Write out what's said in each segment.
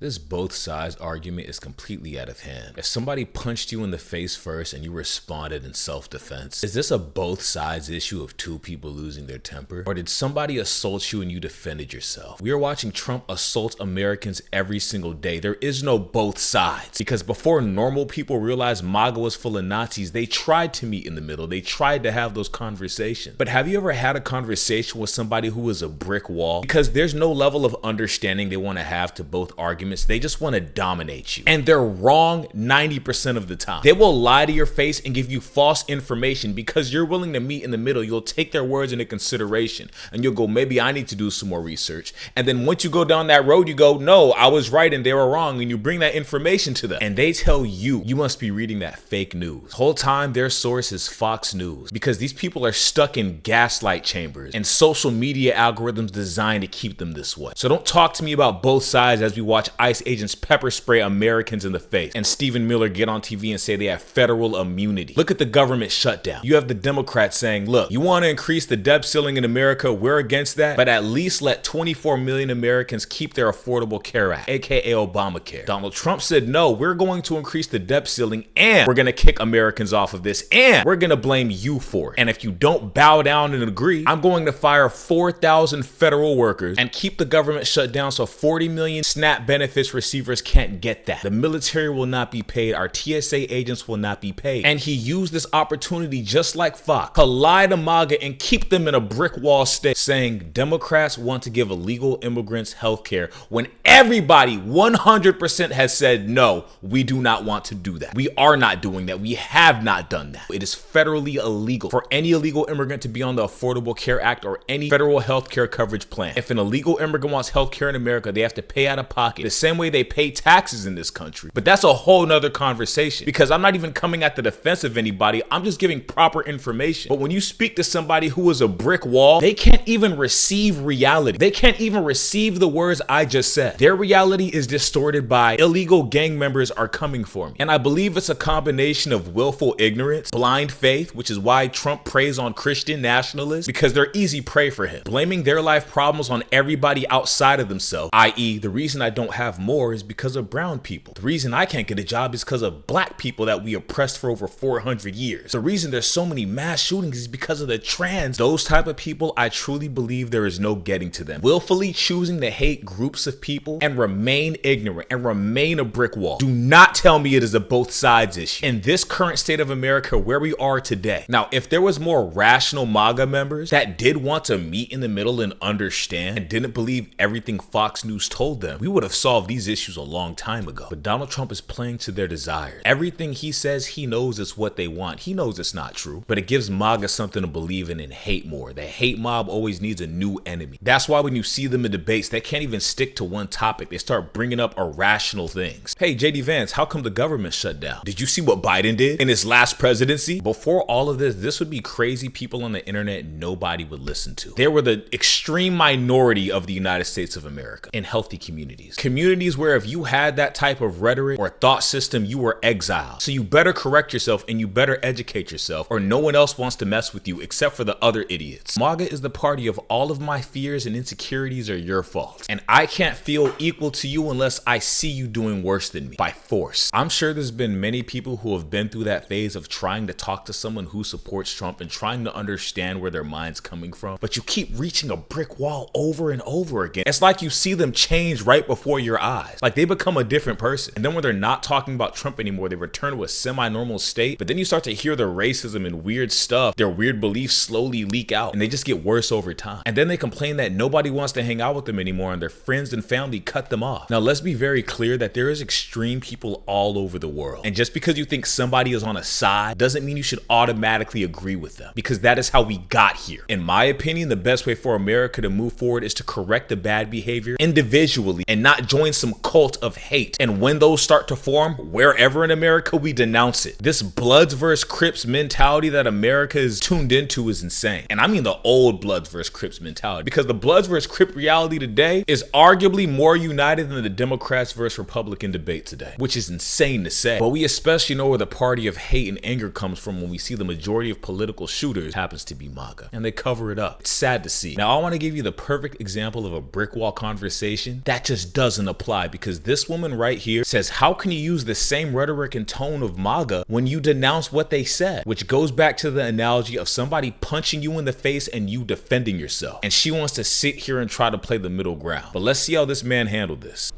This both sides argument is completely out of hand. If somebody punched you in the face first and you responded in self-defense, is this a both sides issue of two people losing their temper? Or did somebody assault you and you defended yourself? We are watching Trump assault Americans every single day. There is no both sides. Because before normal people realized MAGA was full of Nazis, they tried to meet in the middle. They tried to have those conversations. But have you ever had a conversation with somebody who is a brick wall? Because there's no level of understanding they want to have to both arguments. They just want to dominate you. And they're wrong 90% of the time. They will lie to your face and give you false information because you're willing to meet in the middle. You'll take their words into consideration and you'll go, maybe I need to do some more research. And then once you go down that road, you go, no, I was right and they were wrong. And you bring that information to them and they tell you, you must be reading that fake news. The whole time their source is Fox News because these people are stuck in gaslight chambers and social media algorithms designed to keep them this way. So don't talk to me about both sides as we watch ICE agents pepper spray Americans in the face and Stephen Miller get on TV and say they have federal immunity. Look at the government shutdown. You have the Democrats saying, look, you want to increase the debt ceiling in America, we're against that, but at least let 24 million Americans keep their Affordable Care Act, aka Obamacare. Donald Trump said, no, we're going to increase the debt ceiling and we're going to kick Americans off of this and we're going to blame you for it. And if you don't bow down and agree, I'm going to fire 4,000 federal workers and keep the government shut down so 40 million SNAP benefits receivers can't get that. The military will not be paid. Our TSA agents will not be paid. And he used this opportunity, just like Fox, to lie to MAGA and keep them in a brick wall state, saying Democrats want to give illegal immigrants health care when everybody 100% has said, no, we do not want to do that. We are not doing that. We have not done that. It is federally illegal for any illegal immigrant to be on the Affordable Care Act or any federal health care coverage plan. If an illegal immigrant wants health care in America, they have to pay out of pocket the same way they pay taxes in this country. But that's a whole nother conversation because I'm not even coming at the defense of anybody. I'm just giving proper information. But when you speak to somebody who is a brick wall, they can't even receive reality. They can't even receive the words I just said. Their reality is distorted by illegal gang members are coming for me. And I believe it's a combination of willful ignorance, blind faith, which is why Trump preys on Christian nationalists because they're easy prey for him. Blaming their life problems on everybody outside of themselves, i.e. the reason I don't have more is because of brown people. The reason I can't get a job is because of black people that we oppressed for over 400 years. The reason there's so many mass shootings is because of the trans. Those type of people, I truly believe there is no getting to them. Willfully choosing to hate groups of people and remain ignorant and remain a brick wall. Do not tell me it is a both sides issue. In this current state of America where we are today. Now, if there was more rational MAGA members that did want to meet in the middle and understand and didn't believe everything Fox News told them, we would have solved these issues a long time ago. But Donald Trump is playing to their desires. Everything he says, he knows it's what they want. He knows it's not true, but it gives MAGA something to believe in and hate more. The hate mob always needs a new enemy. That's why when you see them in debates, they can't even stick to one topic. They start bringing up irrational things. Hey, JD Vance, how come the government shut down? Did you see what Biden did in his last presidency? Before all of this would be crazy people on the internet nobody would listen to. They were the extreme minority of the United States of America in healthy communities. Communities where if you had that type of rhetoric or thought system, you were exiled. So you better correct yourself and you better educate yourself or no one else wants to mess with you except for the other idiots. MAGA is the party of all of my fears and insecurities are your fault. And I can't feel equal to you unless I see you doing worse than me by force. I'm sure there's been many people who have been through that phase of trying to talk to someone who supports Trump and trying to understand where their mind's coming from, but you keep reaching a brick wall over and over again. It's like you see them change right before your eyes. Like they become a different person. And then when they're not talking about Trump anymore, they return to a semi-normal state, but then you start to hear their racism and weird stuff, their weird beliefs slowly leak out and they just get worse over time. And then they complain that nobody wants to hang out with them anymore and their friends and family cut them off. Now let's be very clear that there is extreme people all over the world. And just because you think somebody is on a side doesn't mean you should automatically agree with them because that is how we got here. In my opinion, the best way for America to move forward is to correct the bad behavior individually and not join some cult of hate. And when those start to form wherever in America, we denounce it. This Bloods versus Crips mentality that America is tuned into is insane. And I mean the old Bloods versus Crips mentality because the Bloods versus Crip reality today is arguably more united than the Democrats versus Republican debate today, which is insane to say. But we especially know where the party of hate and anger comes from when we see the majority of political shooters happens to be MAGA and they cover it up. It's sad to see. Now I want to give you the perfect example of a brick wall conversation that just doesn't apply, because this woman right here says, how can you use the same rhetoric and tone of MAGA when you denounce what they said? Which goes back to the analogy of somebody punching you in the face and you defending yourself. And she wants to sit here and try to play the middle ground. But let's see how this man handled this.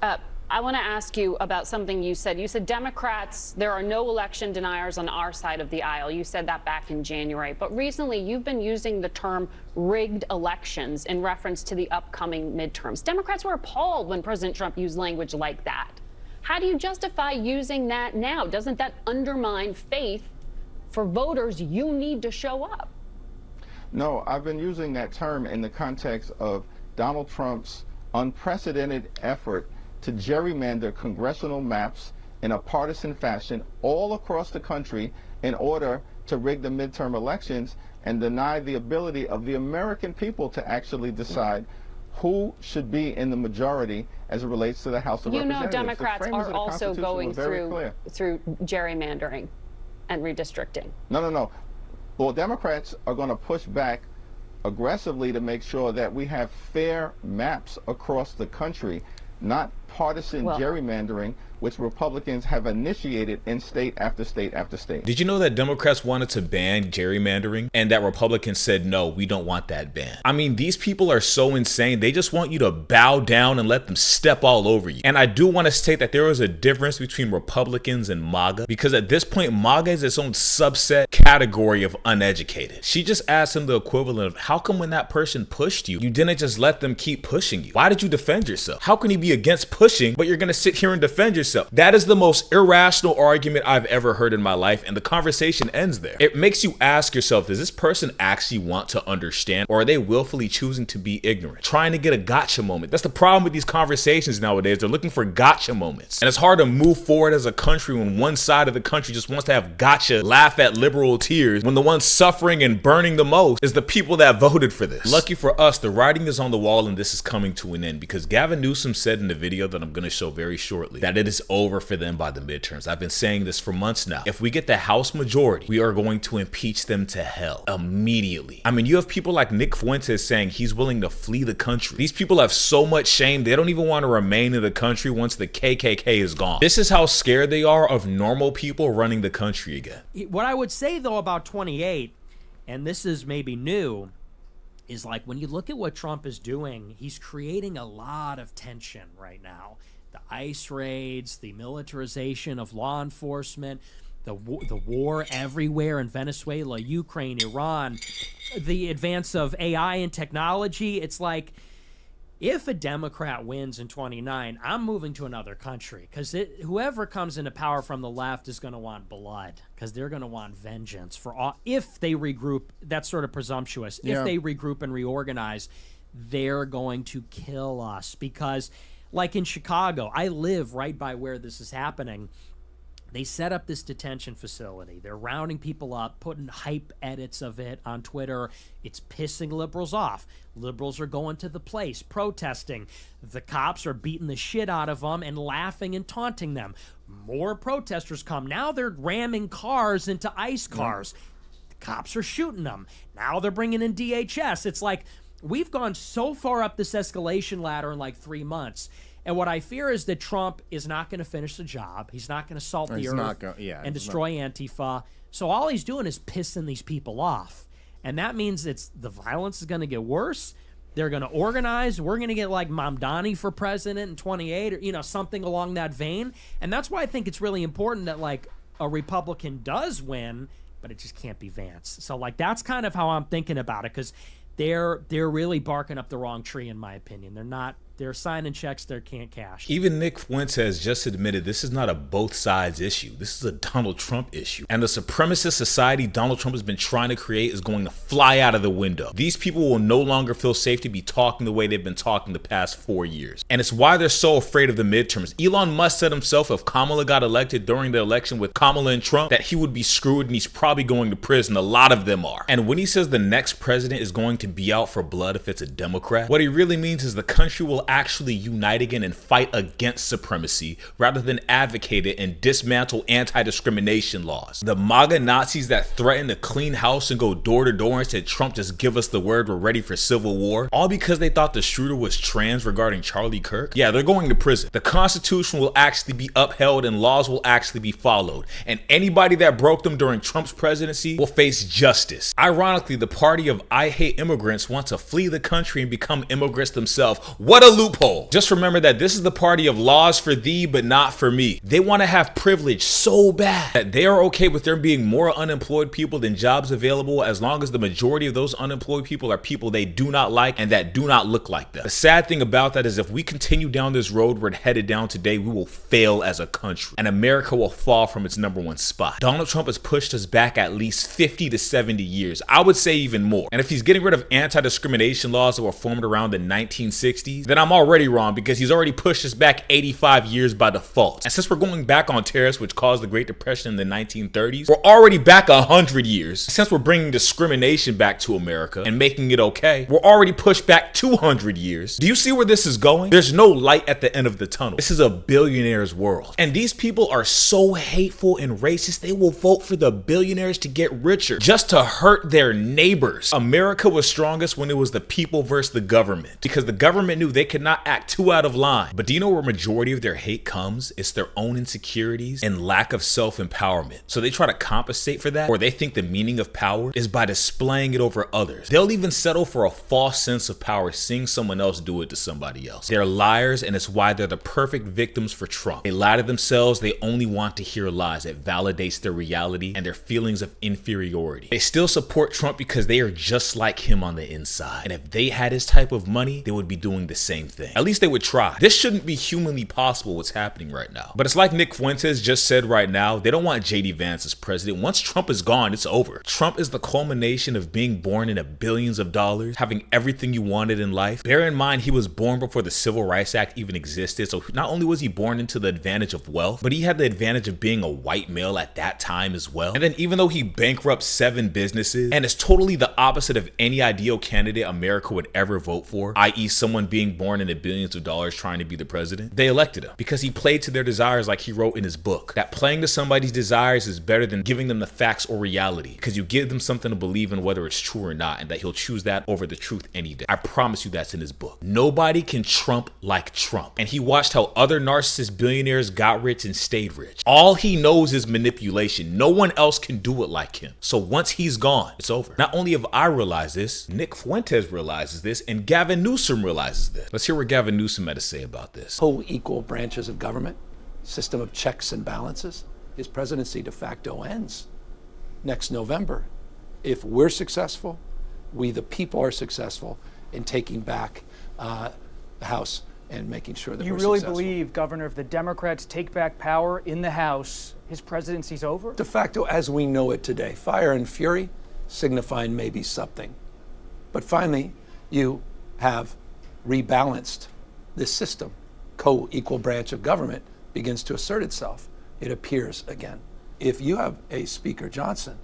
I want to ask you about something you said. You said Democrats, there are no election deniers on our side of the aisle. You said that back in January. But recently, you've been using the term rigged elections in reference to the upcoming midterms. Democrats were appalled when President Trump used language like that. How do you justify using that now? Doesn't that undermine faith for voters? You need to show up. No, I've been using that term in the context of Donald Trump's unprecedented effort to gerrymander congressional maps in a partisan fashion all across the country in order to rig the midterm elections and deny the ability of the American people to actually decide who should be in the majority as it relates to the House of Representatives. You know, Democrats are also going through gerrymandering and redistricting. No. Well, Democrats are going to push back aggressively to make sure that we have fair maps across the country, not partisan gerrymandering, which Republicans have initiated in state after state after state. Did you know that Democrats wanted to ban gerrymandering and that Republicans said, no, we don't want that banned? I mean, these people are so insane. They just want you to bow down and let them step all over you. And I do want to state that there is a difference between Republicans and MAGA, because at this point, MAGA is its own subset category of uneducated. She just asked him the equivalent of, how come when that person pushed you, you didn't just let them keep pushing you? Why did you defend yourself? How can you be against pushing, but you're going to sit here and defend yourself? That is the most irrational argument I've ever heard in my life, and the conversation ends there. It makes you ask yourself, does this person actually want to understand, or are they willfully choosing to be ignorant, trying to get a gotcha moment? That's the problem with these conversations nowadays. They're looking for gotcha moments. And it's hard to move forward as a country when one side of the country just wants to have gotcha, laugh at liberal tears, when the ones suffering and burning the most is the people that voted for this. Lucky for us, the writing is on the wall and this is coming to an end, because Gavin Newsom said in the video that I'm going to show very shortly that it is over for them by the midterms. I've been saying this for months now. If we get the House majority, we are going to impeach them to hell immediately. I mean, you have people like Nick Fuentes saying he's willing to flee the country. These people have so much shame, they don't even want to remain in the country once the KKK is gone. This is how scared they are of normal people running the country again. What I would say, though, about 28, and this is maybe new, is like when you look at what Trump is doing, he's creating a lot of tension right now. The ICE raids, the militarization of law enforcement, the war everywhere in Venezuela, Ukraine, Iran, the advance of AI and technology. It's like, if a Democrat wins in 29, I'm moving to another country, because whoever comes into power from the left is going to want blood, because they're going to want vengeance for all. If they regroup, that's sort of presumptuous. Yeah. If they regroup and reorganize, they're going to kill us, because like in Chicago, I live right by where this is happening. They set up this detention facility. They're rounding people up, putting hype edits of it on Twitter. It's pissing liberals off. Liberals are going to the place, protesting. The cops are beating the shit out of them and laughing and taunting them. More protesters come. Now they're ramming cars into ICE cars. The cops are shooting them. Now they're bringing in DHS. It's like, we've gone so far up this escalation ladder in like 3 months. And what I fear is that Trump is not going to finish the job. He's not going to salt the earth and destroy Antifa. So all he's doing is pissing these people off. And that means the violence is going to get worse. They're going to organize. We're going to get like Mamdani for president in 28, or something along that vein. And that's why I think it's really important that like a Republican does win, but it just can't be Vance. So like that's kind of how I'm thinking about it, because they're really barking up the wrong tree, in my opinion. They're signing checks they can't cash. Even Nick Fuentes just admitted this is not a both sides issue. This is a Donald Trump issue. And the supremacist society Donald Trump has been trying to create is going to fly out of the window. These people will no longer feel safe to be talking the way they've been talking the past 4 years. And it's why they're so afraid of the midterms. Elon Musk said himself if Kamala got elected during the election with Kamala and Trump, that he would be screwed and he's probably going to prison. A lot of them are. And when he says the next president is going to be out for blood if it's a Democrat, what he really means is the country will will actually unite again and fight against supremacy rather than advocate it and dismantle anti-discrimination laws. The MAGA Nazis that threatened to clean house and go door to door and said, Trump, just give us the word, we're ready for civil war, all because they thought the shooter was trans regarding Charlie Kirk. Yeah, they're going to prison. The Constitution will actually be upheld and laws will actually be followed. And anybody that broke them during Trump's presidency will face justice. Ironically, the party of I hate immigrants want to flee the country and become immigrants themselves. What a loophole. Just remember that this is the party of laws for thee, but not for me. They want to have privilege so bad that they are okay with there being more unemployed people than jobs available as long as the majority of those unemployed people are people they do not like and that do not look like them. The sad thing about that is if we continue down this road we're headed down today, we will fail as a country and America will fall from its #1 spot. Donald Trump has pushed us back at least 50 to 70 years. I would say even more. And if he's getting rid of anti-discrimination laws that were formed around the 1960s, then I'm already wrong because he's already pushed us back 85 years by default. And since we're going back on tariffs which caused the Great Depression in the 1930s, we're already back 100 years. Since we're bringing discrimination back to America and making it okay, we're already pushed back 200 years. Do you see where this is going? There's no light at the end of the tunnel. This is a billionaire's world. And these people are so hateful and racist, they will vote for the billionaires to get richer just to hurt their neighbors. America was strongest when it was the people versus the government because the government knew they could not act too out of line. But do you know where majority of their hate comes? It's their own insecurities and lack of self-empowerment. So they try to compensate for that, or they think the meaning of power is by displaying it over others. They'll even settle for a false sense of power seeing someone else do it to somebody else. They're liars, and it's why they're the perfect victims for Trump. They lie to themselves. They only want to hear lies. It validates their reality and their feelings of inferiority. They still support Trump because they are just like him on the inside. And if they had his type of money, they would be doing the same thing. At least they would try. This shouldn't be humanly possible what's happening right now. But it's like Nick Fuentes just said right now, they don't want JD Vance as president. Once Trump is gone, it's over. Trump is the culmination of being born into billions of dollars, having everything you wanted in life. Bear in mind, he was born before the Civil Rights Act even existed. So not only was he born into the advantage of wealth, but he had the advantage of being a white male at that time as well. And then even though he bankrupts 7 businesses and is totally the opposite of any ideal candidate America would ever vote for, i.e. someone being born into billions of dollars trying to be the president, they elected him because he played to their desires like he wrote in his book. That playing to somebody's desires is better than giving them the facts or reality because you give them something to believe in whether it's true or not, and that he'll choose that over the truth any day. I promise you that's in his book. Nobody can Trump like Trump. And he watched how other narcissist billionaires got rich and stayed rich. All he knows is manipulation. No one else can do it like him. So once he's gone, it's over. Not only have I realized this, Nick Fuentes realizes this, and Gavin Newsom realizes this. Let's hear what Gavin Newsom had to say about this. Co-equal branches of government, system of checks and balances. His presidency de facto ends next November. If we're successful, we the people are successful in taking back the House and making sure that you we're really successful. believe, Governor, if the Democrats take back power in the House, his presidency's over? De facto, as we know it today, fire and fury signifying maybe something. But finally, you have rebalanced this system. Co-equal branch of government begins to assert itself. It appears again. If you have a Speaker Johnson,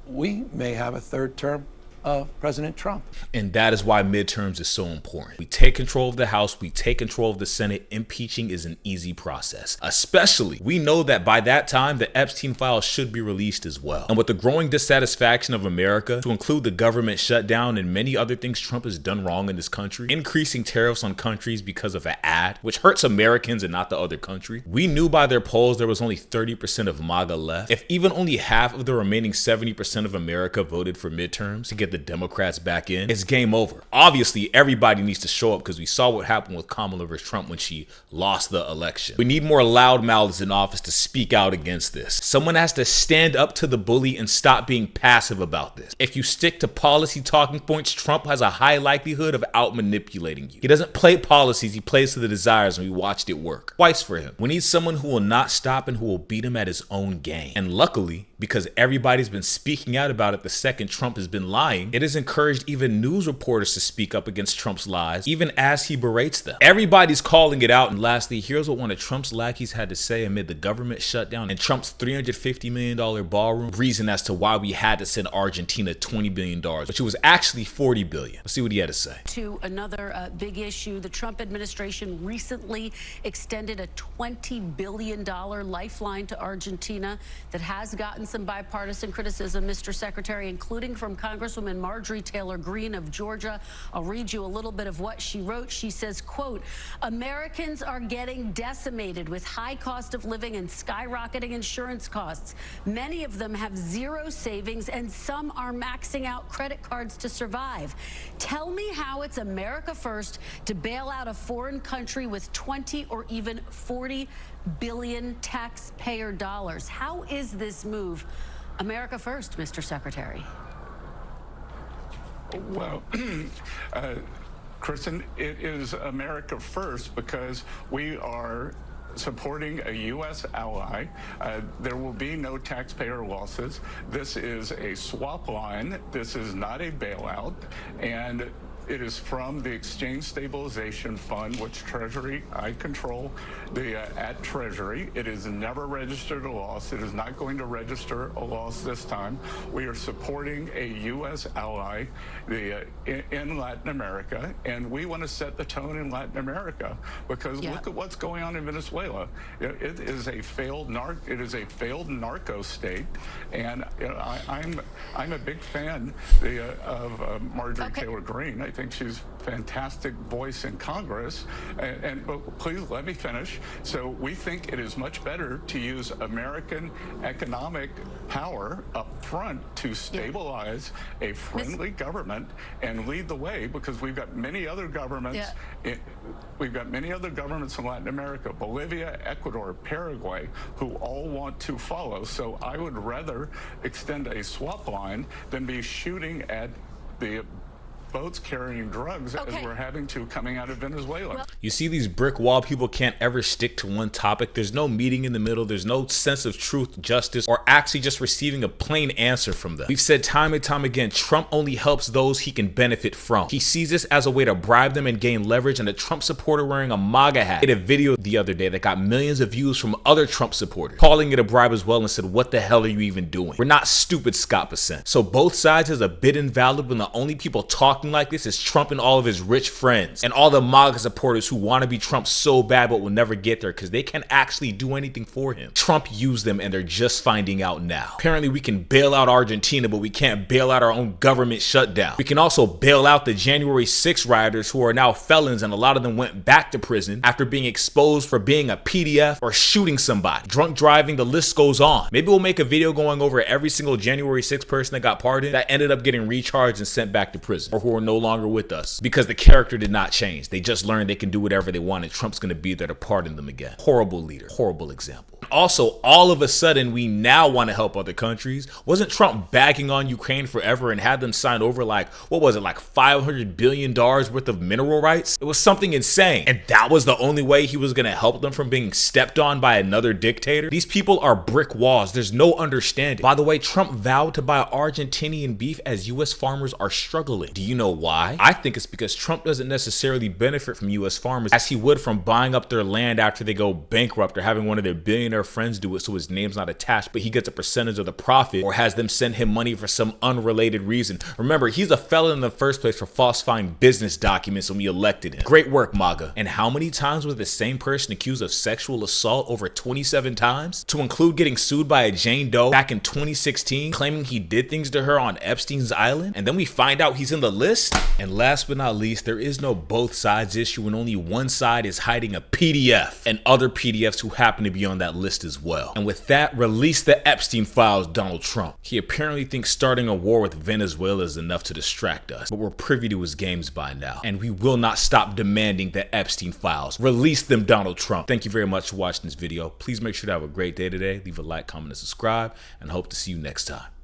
we may have a third term of President Trump. And that is why midterms is so important. We take control of the House, we take control of the Senate. Impeaching is an easy process. Especially, we know that by that time, the Epstein files should be released as well. And with the growing dissatisfaction of America, to include the government shutdown and many other things Trump has done wrong in this country, increasing tariffs on countries because of an ad, which hurts Americans and not the other country, we knew by their polls there was only 30% of MAGA left. If even only half of the remaining 70% of America voted for midterms to get the Democrats back in, it's game over. Obviously, everybody needs to show up because we saw what happened with Kamala versus Trump when she lost the election. We need more loudmouths in office to speak out against this. Someone has to stand up to the bully and stop being passive about this. If you stick to policy talking points, Trump has a high likelihood of out-manipulating you. He doesn't play policies, he plays to the desires, and we watched it work twice for him. We need someone who will not stop and who will beat him at his own game. And luckily, because everybody's been speaking out about it the second Trump has been lying, lying, it has encouraged even news reporters to speak up against Trump's lies, even as he berates them. Everybody's calling it out. And lastly, here's what one of Trump's lackeys had to say amid the government shutdown and Trump's $350 million ballroom reason as to why we had to send Argentina $20 billion, which was actually $40 billion. Let's see what he had to say. To another big issue, the Trump administration recently extended a $20 billion lifeline to Argentina that has gotten some bipartisan criticism, Mr. Secretary, including from Congresswoman Marjorie Taylor Greene of Georgia. I'll read you a little bit of what she wrote. She says, quote, Americans are getting decimated with high cost of living and skyrocketing insurance costs. Many of them have zero savings and some are maxing out credit cards to survive. Tell me how it's America first to bail out a foreign country with 20 or even 40 billion taxpayer dollars. How is this move America first, Mr. Secretary? Well, Kristen, it is America first because we are supporting a U.S. ally. There will be no taxpayer losses. This is a swap line. This is not a bailout. And it is from the Exchange Stabilization Fund, which Treasury, I control at Treasury. It is never registered a loss. It is not going to register a loss this time. We are supporting a U.S. ally in Latin America, and we want to set the tone in Latin America because look at what's going on in Venezuela. It is a failed narco state, and I'm a big fan of Marjorie Taylor Greene. I think she's a fantastic voice in Congress. But please let me finish. So we think it is much better to use American economic power up front to stabilize a friendly government and lead the way, because we've got many other governments. We've got many other governments in Latin America, Bolivia, Ecuador, Paraguay, who all want to follow. So I would rather extend a swap line than be shooting at the boats carrying drugs as we're having to coming out of Venezuela. You see, these brick wall people can't ever stick to one topic. There's no meeting in the middle. There's no sense of truth, justice, or actually just receiving a plain answer from them. We've said time and time again, Trump only helps those he can benefit from. He sees this as a way to bribe them and gain leverage, and a Trump supporter wearing a MAGA hat made a video the other day that got millions of views from other Trump supporters, calling it a bribe as well, and said, what the hell are you even doing? We're not stupid, Scott Bessent. So both sides is a bit invalid when the only people talking like this is Trump and all of his rich friends and all the MAGA supporters who want to be Trump so bad but will never get there because they can't actually do anything for him. Trump used them and they're just finding out now. Apparently we can bail out Argentina, but we can't bail out our own government shutdown. We can also bail out the January 6th rioters who are now felons, and a lot of them went back to prison after being exposed for being a PDF or shooting somebody. Drunk driving, the list goes on. Maybe we'll make a video going over every single January 6th person that got pardoned that ended up getting recharged and sent back to prison, or who are no longer with us because the character did not change. They just learned they can do whatever they want and Trump's going to be there to pardon them again. Horrible leader, horrible example. Also, all of a sudden, we now want to help other countries. Wasn't Trump bagging on Ukraine forever and had them sign over like, what was it, like $500 billion worth of mineral rights? It was something insane. And that was the only way he was going to help them from being stepped on by another dictator? These people are brick walls. There's no understanding. By the way, Trump vowed to buy Argentinian beef as U.S. farmers are struggling. Do you know why? I think it's because Trump doesn't necessarily benefit from U.S. farmers as he would from buying up their land after they go bankrupt or having one of their billionaire friends do it so his name's not attached, but he gets a percentage of the profit, or has them send him money for some unrelated reason. Remember, he's a felon in the first place for falsifying business documents when we elected him. Great work, MAGA. And how many times was the same person accused of sexual assault? Over 27 times? To include getting sued by a Jane Doe back in 2016, claiming he did things to her on Epstein's Island, and then we find out he's in the list? And last but not least, there is no both sides issue when only one side is hiding a PDF and other PDFs who happen to be on that list as well. And with that, release the Epstein files, Donald Trump. He apparently thinks starting a war with Venezuela is enough to distract us, but we're privy to his games by now, and we will not stop demanding the Epstein files. Release them, Donald Trump. Thank you very much for watching this video. Please make sure to have a great day today. Leave a like, comment, and subscribe, and hope to see you next time.